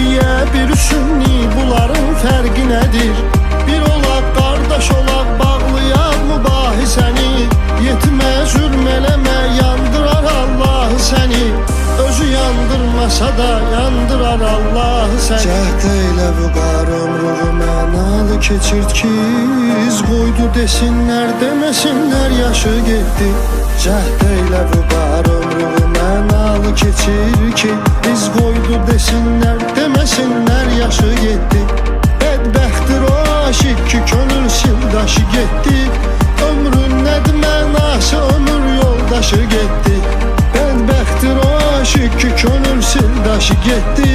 şiye bir sünni, bunların fərqi nədir? Bir olaq, qardaş olaq, bağlayaq mübahisəni. Yetmə, zülm eləmə, yandırar Allah səni. Özü yandırmasa da yandırar Allah səni. Cəhd eylə vüqar ömrünü mənalı keçirt ki, iz qoydu desinlər, deməsinlər yaşı getdi. Cəhd eylə vüqar ömrünü mənalı keçir ki, iz qoydu desinlər, deməsinlər yaşı getdi. Bədbəxtdir o aşıq ki, könül sildaşı getdi. Ömrün nədir mənası, ömür yoldaşı getdi. Bədbəxtdir o aşıq ki, könül sildaşı getdi.